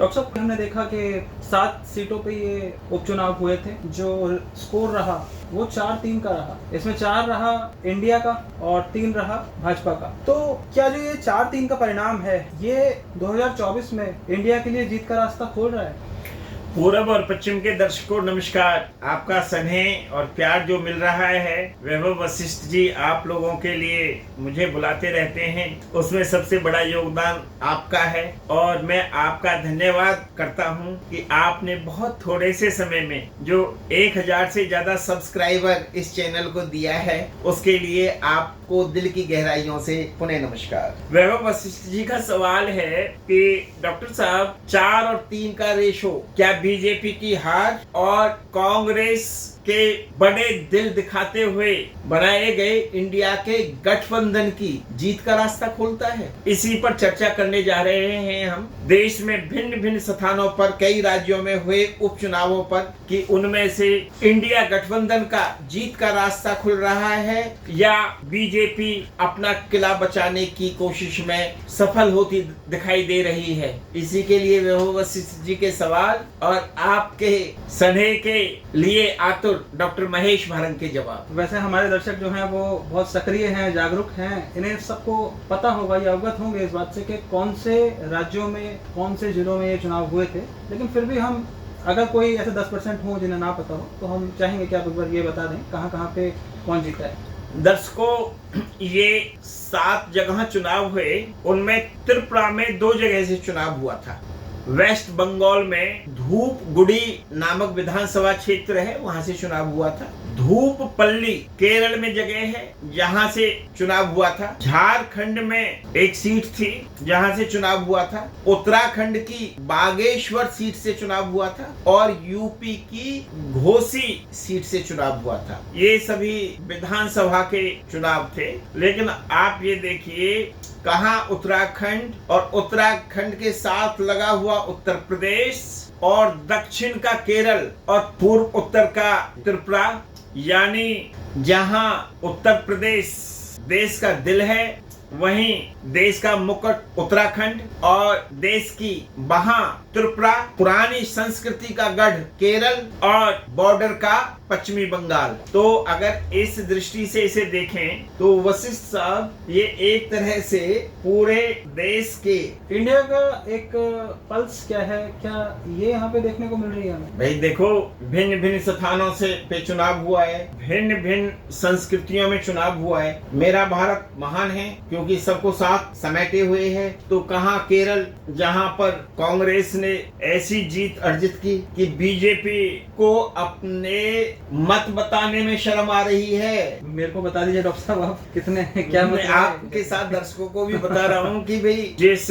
Doctor साहब, हमने देखा कि 7 सीटों पे ये उपचुनाव हुए थे। जो स्कोर रहा वो 4-3 का रहा। इसमें 4 रहा इंडिया का और 3 रहा भाजपा का। तो क्या जो ये 4-3 का परिणाम है, ये 2024 में इंडिया के लिए जीत का रास्ता खोल रहा है? पूरब और पश्चिम के दर्शकों नमस्कार। आपका स्नेह और प्यार जो मिल रहा है, वैभव वशिष्ठ जी आप लोगों के लिए मुझे बुलाते रहते हैं, उसमें सबसे बड़ा योगदान आपका है और मैं आपका धन्यवाद करता हूं कि आपने बहुत थोड़े से समय में जो 1000 से ज्यादा सब्सक्राइबर इस चैनल को दिया है, उसके लिए आपको दिल की गहराइयों से पुनः नमस्कार। वैभव वशिष्ठ जी का सवाल है कि डॉक्टर साहब, 4 और 3 का रेशो क्या बीजेपी की हार और कांग्रेस के बड़े दिल दिखाते हुए बनाए गए इंडिया के गठबंधन की जीत का रास्ता खोलता है? इसी पर चर्चा करने जा रहे हैं हम। देश में भिन्न भिन्न स्थानों पर कई राज्यों में हुए उपचुनावों पर कि उनमें से इंडिया गठबंधन का जीत का रास्ता खुल रहा है या बीजेपी अपना किला बचाने की कोशिश में सफल होती दिखाई दे रही है। इसी के लिए वैभव वशिष्ठ जी के सवाल और आपके स्नेह के लिए आतुर डॉक्टर महेश भारंग के जवाब। वैसे हमारे दर्शक जो हैं वो बहुत सक्रिय हैं, जागरूक हैं। इन्हें सबको पता होगा, ये अवगत होंगे इस बात से कि कौन से राज्यों में, कौन से जिलों में ये चुनाव हुए थे। लेकिन फिर भी हम, अगर कोई ऐसे 10% हो जिन्हें ना पता हो, तो हम चाहेंगे कि आप एक बार ये बता दें कहाँ पे कौन जीता है। दर्शकों, ये 7 जगह चुनाव हुए, उनमें त्रिपुरा में 2 जगह से चुनाव हुआ था। वेस्ट बंगाल में धूपगुड़ी नामक विधानसभा क्षेत्र है, वहां से चुनाव हुआ था। धूपपल्ली केरल में जगह है, जहां से चुनाव हुआ था। झारखंड में एक सीट थी जहां से चुनाव हुआ था। उत्तराखंड की बागेश्वर सीट से चुनाव हुआ था और यूपी की घोसी सीट से चुनाव हुआ था। ये सभी विधानसभा के चुनाव थे। लेकिन आप ये देखिए, कहां उत्तराखंड और उत्तराखंड के साथ लगा हुआ उत्तर प्रदेश और दक्षिण का केरल और पूर्व उत्तर का त्रिपुरा, यानी जहां उत्तर प्रदेश देश का दिल है, वहीं देश का मुकुट उत्तराखंड और देश की वहां त्रिपुरा, पुरानी संस्कृति का गढ़ केरल और बॉर्डर का पश्चिमी बंगाल। तो अगर इस दृष्टि से इसे देखें तो वशिष्ठ साहब, ये एक तरह से पूरे देश के इंडिया का एक पल्स क्या है, क्या ये यहाँ पे देखने को मिल रही है हमें? भाई देखो, भिन्न भिन्न स्थानों से पे चुनाव हुआ है, भिन्न भिन्न संस्कृतियों में चुनाव हुआ है। मेरा भारत महान है क्योंकि सबको साथ समेटे हुए है। तो कहाँ केरल, जहाँ पर कांग्रेस ने ऐसी जीत अर्जित की कि बीजेपी को अपने मत बताने में शर्म आ रही है। मेरे को बता दीजिए डॉक्टर साहब, आप कितने क्या मैं आपके साथ दर्शकों को भी बता रहा हूँ कि भाई, जिस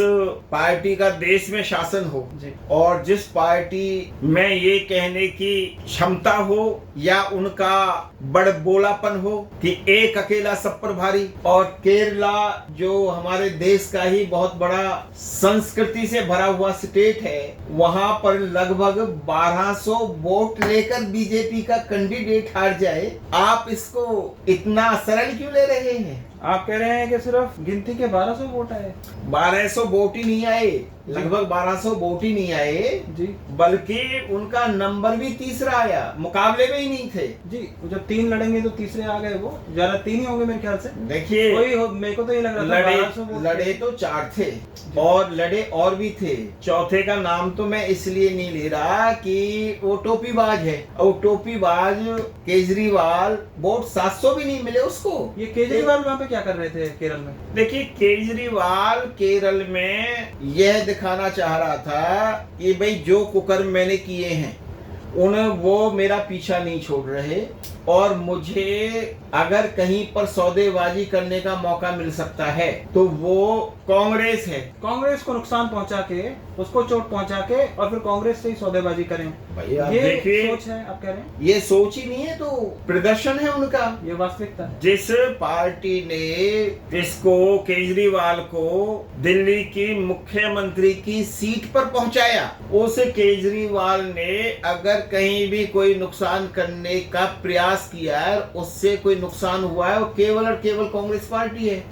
पार्टी का देश में शासन हो और जिस पार्टी में ये कहने की क्षमता हो या उनका बड़बोलापन हो कि एक अकेला सब पर भारी, और केरला जो हमारे देश का ही बहुत बड़ा संस्कृति से भरा हुआ स्टेट है, वहां पर लगभग 1200 वोट लेकर बीजेपी का कैंडिडेट हार जाए। आप इसको इतना सरल क्यों ले रहे हैं? आप कह रहे हैं कि सिर्फ गिनती के 1200 वोट आए? 1200 वोट ही नहीं आए, लगभग 1200 वोट ही नहीं आए जी, बल्कि उनका नंबर भी तीसरा आया, मुकाबले में ही नहीं थे जी। जब 3 लड़ेंगे तो तीसरे आ गए, वो ज्यादा 3 ही होंगे मेरे ख्याल से। देखिए, मेरे को तो ये लग रहा था लड़े तो 4 थे और लड़े और भी थे। चौथे का नाम तो मैं इसलिए नहीं ले रहा कि वो टोपीबाज है, और टोपीबाज केजरीवाल, वोट 700 भी नहीं मिले उसको। ये केजरीवाल वहाँ पे क्या कर रहे थे केरल में? देखिए, केजरीवाल केरल में यह दिखाना चाह रहा था कि भाई जो कुकर्म मैंने किए हैं वो मेरा पीछा नहीं छोड़ रहे, और मुझे अगर कहीं पर सौदेबाजी करने का मौका मिल सकता है तो वो कांग्रेस है। कांग्रेस को नुकसान पहुंचा के, उसको चोट पहुंचा के, और फिर कांग्रेस से ही सौदेबाजी करें। भैया ये देखिए, सोच है आप कह रहे हैं? ये सोच ही नहीं है, तो प्रदर्शन है उनका, ये वास्तविकता है। जिस पार्टी ने इसको, केजरीवाल को दिल्ली की मुख्यमंत्री की सीट पर पहुंचाया, उस केजरीवाल ने अगर कहीं भी कोई नुकसान करने का प्रयास किया है, उससे कोई नुकसान हुआ है, वो केवल और केवल कांग्रेस पार्टी है।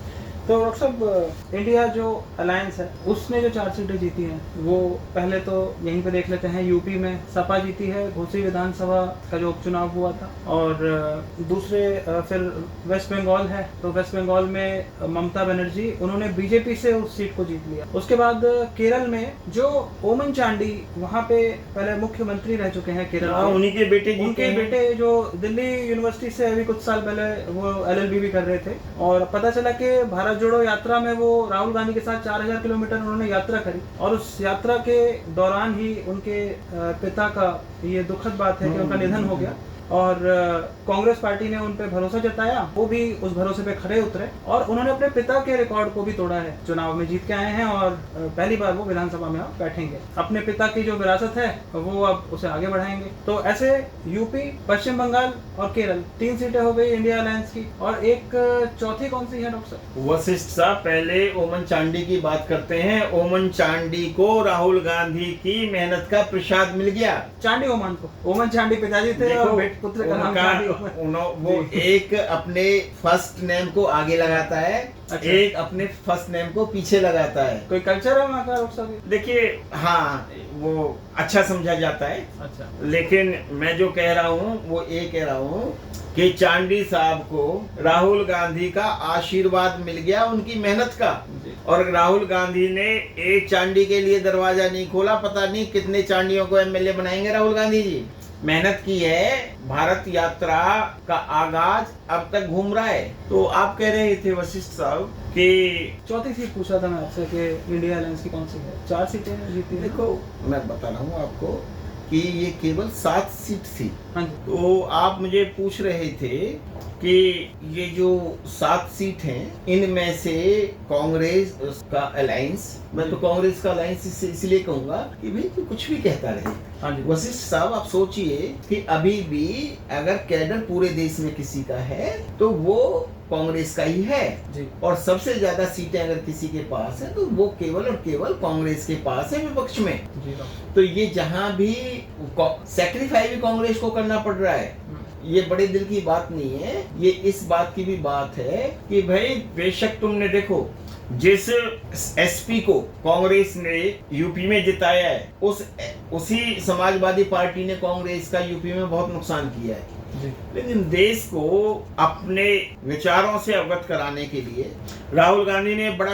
तो डॉक्टर साहब, इंडिया जो अलायंस है उसने जो 4 सीटें जीती हैं, वो पहले तो यहीं पे देख लेते हैं। यूपी में सपा जीती है, घोसी विधानसभा का जो उपचुनाव हुआ था, और दूसरे फिर वेस्ट बंगाल है, तो वेस्ट बंगाल में ममता बनर्जी, उन्होंने बीजेपी से उस सीट को जीत लिया। उसके बाद केरल में जो ओमन चांडी वहाँ पे पहले मुख्यमंत्री रह चुके हैं केरल के, उन्हीं के बेटे जीते उनके हैं। बेटे जो दिल्ली यूनिवर्सिटी से अभी कुछ साल पहले वो LLB भी कर रहे थे, और पता चला कि भारत जोड़ो यात्रा में वो राहुल गांधी के साथ 4000 किलोमीटर उन्होंने यात्रा करी, और उस यात्रा के दौरान ही उनके पिता का ये दुखद बात है कि उनका निधन हो गया, और कांग्रेस पार्टी ने उन पे भरोसा जताया, वो भी उस भरोसे पे खड़े उतरे, और उन्होंने अपने पिता के रिकॉर्ड को भी तोड़ा है। चुनाव में जीत के आए हैं और पहली बार वो विधानसभा में बैठेंगे। अपने पिता की जो विरासत है वो अब उसे आगे बढ़ाएंगे। तो ऐसे यूपी, पश्चिम बंगाल और केरल 3 सीटें हो गई इंडिया अलायंस की, और एक चौथी कौन सी है डॉक्टर साहब? वशिष्ठ साहब, पहले ओमन चांडी की बात करते हैं। ओमन चांडी को राहुल गांधी की मेहनत का प्रसाद मिल गया। चांडी ओमन को, ओमन चांडी पिताजी थे और पुत्र का नाम चांडी ओमन। वो एक अपने फर्स्ट नेम को आगे लगाता है, अच्छा। एक अपने फर्स्ट नेम को पीछे लगाता है। कोई कल्चर है वहाँ का डॉक्टर साहब? देखिए, हाँ, वो अच्छा समझा जाता है। अच्छा। लेकिन मैं जो कह रहा हूँ वो ये कह रहा हूँ कि चांडी साहब को राहुल गांधी का आशीर्वाद मिल गया उनकी मेहनत का, और राहुल गांधी ने एक चांडी के लिए दरवाजा नहीं खोला। पता नहीं कितने चांडियों को MLA बनाएंगे राहुल गांधी जी। मेहनत की है। भारत यात्रा का आगाज अब तक घूम रहा है। तो आप कह रहे थे वशिष्ठ साहब कि चौथी सीट पूछा था मैं आपसे कि इंडिया अलायंस की कौन सी है? 4 सीटें जीती हैं। देखो, मैं बता रहा हूँ आपको कि ये केवल 7 सीट थी। हाँ जी। तो आप मुझे पूछ रहे थे कि ये जो 7 सीट हैं, इनमें से कांग्रेस का अलायंस, मैं तो कांग्रेस का अलायंस इसलिए कहूंगा कि भाई तो कुछ भी कहता रहे। हाँ जी। वशिष्ठ साहब, आप सोचिए कि अभी भी अगर कैडर पूरे देश में किसी का है तो वो कांग्रेस का ही है जी। और सबसे ज्यादा सीटें अगर किसी के पास है तो वो केवल और केवल कांग्रेस के पास है विपक्ष में। जी। तो ये जहां भी सैक्रिफाई भी कांग्रेस को करना पड़ रहा है, ये बड़े दिल की बात नहीं है। ये इस बात की भी बात है कि भाई बेशक तुमने देखो, जिस SP को कांग्रेस ने यूपी में जिताया है, उसी समाजवादी पार्टी ने कांग्रेस का यूपी में बहुत नुकसान किया है। जी। लेकिन देश को अपने विचारों से अवगत कराने के लिए राहुल गांधी ने बड़ा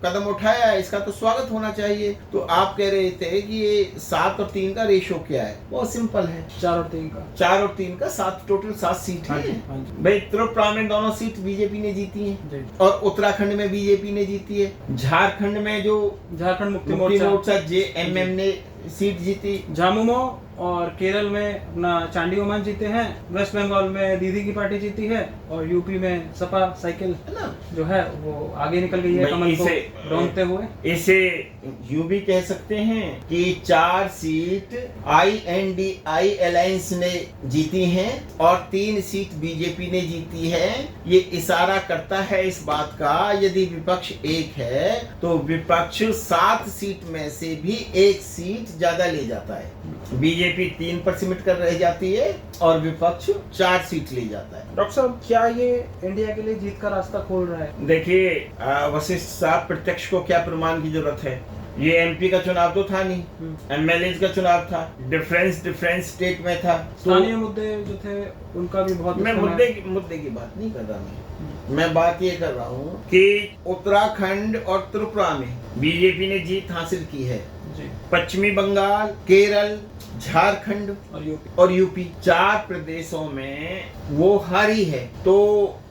कदम उठाया है। इसका तो स्वागत होना चाहिए। तो आप कह रहे थे कि ये 7 और 3 का रेशो क्या है? बहुत सिंपल है, 4 और 3 का। 4 और 3 का 7, टोटल 7 सीट हाँ है। जी, हाँ जी। भाई त्रिपुरा में दोनों सीट बीजेपी ने जीती है जी। और उत्तराखंड में बीजेपी ने जीती है। झारखंड में जो झारखंड मुक्ति मुक्ति मोर्चा मोर्चा JMM ने सीट जीती। झामुमो और केरल में अपना चांडी ओमन जीते हैं, वेस्ट बंगाल में दीदी की पार्टी जीती है, और यूपी में सपा साइकिल है ना, जो है वो आगे निकल गई है भाई कमल को इसे- रौंदते हुए। इसे यूं भी कह सकते हैं कि 4 सीट INDI अलायंस ने जीती हैं और 3 सीट बीजेपी ने जीती है। ये इशारा करता है इस बात का, यदि विपक्ष एक है तो विपक्ष 7 सीट में से भी 1 सीट ज्यादा ले जाता है। बीजेपी 3 पर सिमट कर रह जाती है और विपक्ष 4 सीट ले जाता है। डॉक्टर साहब, क्या ये इंडिया के लिए जीत का रास्ता खोल रहा है? देखिए वशिष्ठ साहब, प्रत्यक्ष को क्या प्रमाण की जरूरत है? ये MP का चुनाव तो था नहीं, MLA का चुनाव था, डिफरेंस स्टेट में था। स्थानीय मुद्दे जो थे उनका भी बहुत मैं मुद्दे की बात नहीं कर रहा। मैं बात ये कर रहा हूँ कि उत्तराखंड और त्रिपुरा में बीजेपी ने जीत हासिल की है। जी। पश्चिमी बंगाल, केरल, झारखंड और यूपी 4 प्रदेशों में वो हारी है। तो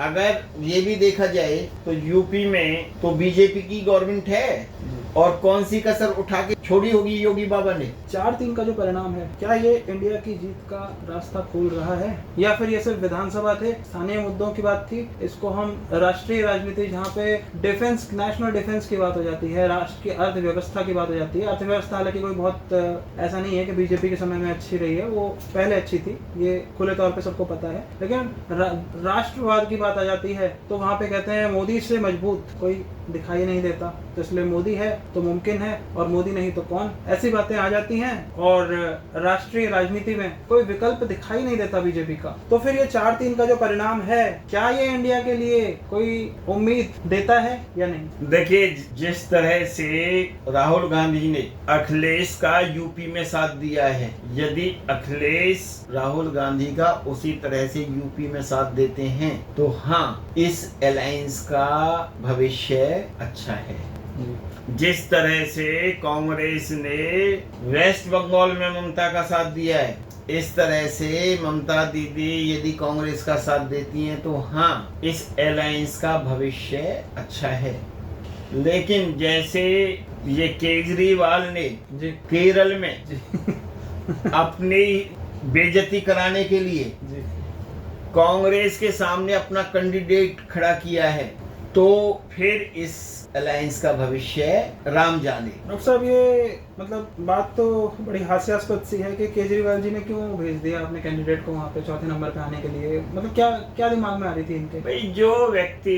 अगर ये भी देखा जाए तो यूपी में तो बीजेपी की गवर्नमेंट है और कौन सी कसर उठा के छोड़ी होगी योगी बाबा ने। 4-3 का जो परिणाम है, क्या ये इंडिया की जीत का रास्ता खोल रहा है, या फिर ये सिर्फ विधानसभा थे, स्थानीय मुद्दों की बात थी, इसको हम राष्ट्रीय राजनीति, जहाँ पे डिफेंस, नेशनल डिफेंस की बात हो जाती है, राष्ट्र की अर्थव्यवस्था की बात हो जाती है। अर्थव्यवस्था हालांकि कोई बहुत ऐसा नहीं है कि बीजेपी के समय में अच्छी रही है, वो पहले अच्छी थी, ये खुले तौर पे सबको पता है। लेकिन राष्ट्रवाद की बात आ जाती है तो वहाँ पे कहते हैं मोदी से मजबूत कोई दिखाई नहीं देता, तो इसलिए मोदी है तो मुमकिन है, और मोदी नहीं तो कौन, ऐसी बातें आ जाती हैं। और राष्ट्रीय राजनीति में कोई विकल्प दिखाई नहीं देता बीजेपी का। तो फिर ये 4-3 का जो परिणाम है, क्या ये इंडिया के लिए कोई उम्मीद देता है या नहीं? देखिए, जिस तरह से राहुल गांधी ने अखिलेश का यूपी में साथ दिया है, यदि अखिलेश राहुल गांधी का उसी तरह से यूपी में साथ देते हैं तो हाँ, इस अलायंस का भविष्य अच्छा है। जिस तरह से कांग्रेस ने वेस्ट बंगाल में ममता का साथ दिया है, इस तरह से ममता दीदी यदि कांग्रेस का साथ देती हैं तो हाँ, इस अलायंस का भविष्य अच्छा है। लेकिन जैसे ये केजरीवाल ने केरल में अपनी बेइज्जती कराने के लिए कांग्रेस के सामने अपना कैंडिडेट खड़ा किया है, तो फिर इस अलायंस का भविष्य राम जाने। डॉक्टर साहब, ये मतलब बात तो बड़ी हास्यास्पद सी है कि केजरीवाल जी ने क्यों भेज दिया अपने कैंडिडेट को वहाँ पे चौथे नंबर पे आने के लिए? मतलब क्या क्या दिमाग में आ रही थी इनके? भाई, जो व्यक्ति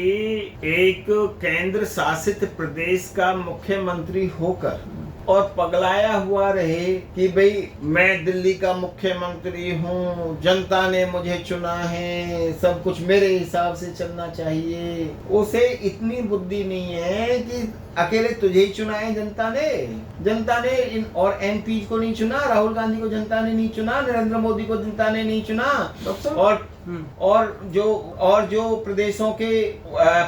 एक केंद्र शासित प्रदेश का मुख्यमंत्री होकर और पगलाया हुआ रहे कि भाई मैं दिल्ली का मुख्यमंत्री हूँ, जनता ने मुझे चुना है, सब कुछ मेरे हिसाब से चलना चाहिए, उसे इतनी बुद्धि नहीं है कि अकेले तुझे ही चुना है जनता ने। जनता ने इन और एमपी को नहीं चुना, राहुल गांधी को जनता ने नहीं चुना, नरेंद्र मोदी को जनता ने नहीं चुना, और जो प्रदेशों के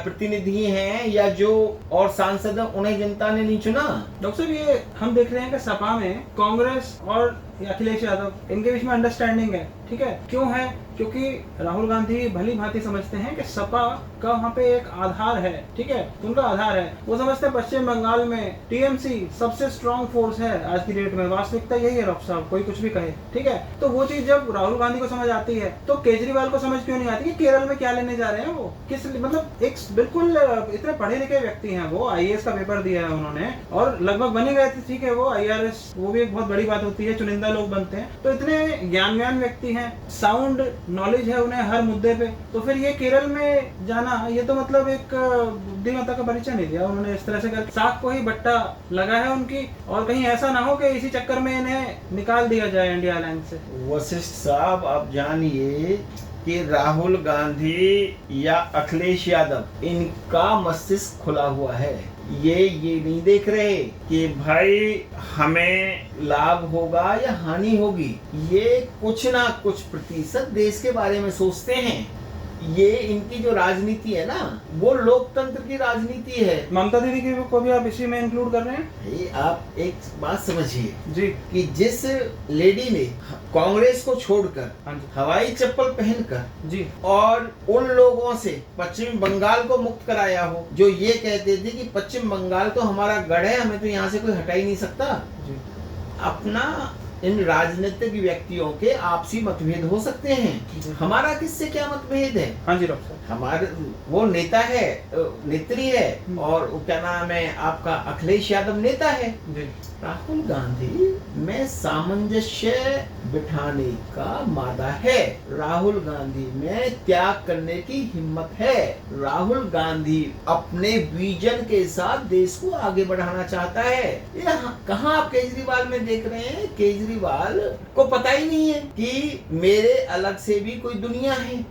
प्रतिनिधि हैं या जो और सांसद हैं, उन्हें जनता ने नहीं चुना। डॉक्टर साहब, ये हम देख रहे हैं कि सपा में कांग्रेस और अखिलेश यादव, इनके बीच में अंडरस्टैंडिंग है, ठीक है? क्यों है? क्योंकि राहुल गांधी भली भांति समझते हैं कि सपा का वहाँ पे एक आधार है, ठीक है, उनका आधार है। वो समझते हैं पश्चिम बंगाल में टीएमसी सबसे स्ट्रॉन्ग फोर्स है आज की डेट में। वास्तविकता यही है डॉक्टर साहब, कोई कुछ भी कहे, ठीक है? तो वो चीज जब राहुल गांधी को समझ आती है तो केजरीवाल को समझ क्यों नहीं आती कि केरल में क्या लेने जा रहे हैं वो? किस मतलब एक बिल्कुल इतने पढ़े लिखे व्यक्ति हैं वो, आईएएस का पेपर दिया है उन्होंने और लगभग बन ही गए थे, ठीक है? वो आईआरएस, वो भी एक बहुत बड़ी बात होती है, चुनिंदा लोग बनते हैं। तो इतने ज्ञानवान व्यक्ति हैं, साउंड नॉलेज है उन्हें हर मुद्दे पे, तो फिर ये केरल में जाना, ये तो मतलब एक बुद्धिमत्ता का परिचय नहीं दिया उन्होंने। इस तरह से कर साख को ही बट्टा लगा है उनकी, और कहीं ऐसा ना हो कि इसी चक्कर में इन्हें निकाल दिया जाए इंडिया अलायंस से। वशिष्ठ साहब, आप जानिए कि राहुल गांधी या अखिलेश यादव, इनका मस्तिष्क खुला हुआ है। ये नहीं देख रहे कि भाई हमें लाभ होगा या हानि होगी। ये कुछ ना कुछ प्रतिशत देश के बारे में सोचते हैं। ये इनकी जो राजनीति है ना, वो लोकतंत्र की राजनीति है। ममता दीदी को भी आप इसी में इंक्लूड कर रहे हैं? आप एक बात समझिए जी, कि जिस लेडी ने कांग्रेस को छोड़कर हवाई चप्पल पहनकर जी और उन लोगों से पश्चिम बंगाल को मुक्त कराया हो, जो ये कहते थे कि पश्चिम बंगाल तो हमारा गढ़ है, हमें तो यहाँ से कोई हटा ही नहीं सकता। जी। अपना इन राजनीतिक व्यक्तियों के आपसी मतभेद हो सकते हैं, हमारा किससे क्या मतभेद है? हाँ जी डॉक्टर, हमारे वो नेता है, नेत्री है, और क्या नाम है आपका, अखिलेश यादव नेता है जी। राहुल गांधी में सामंजस्य बिठाने का मादा है, राहुल गांधी में त्याग करने की हिम्मत है। राहुल गांधी अपने विजन के साथ देश को आगे बढ़ाना चाहता है। ये कहाँ आप केजरीवाल में देख रहे हैं? केजरीवाल को पता ही नहीं है कि मेरे अलग से भी कोई दुनिया है।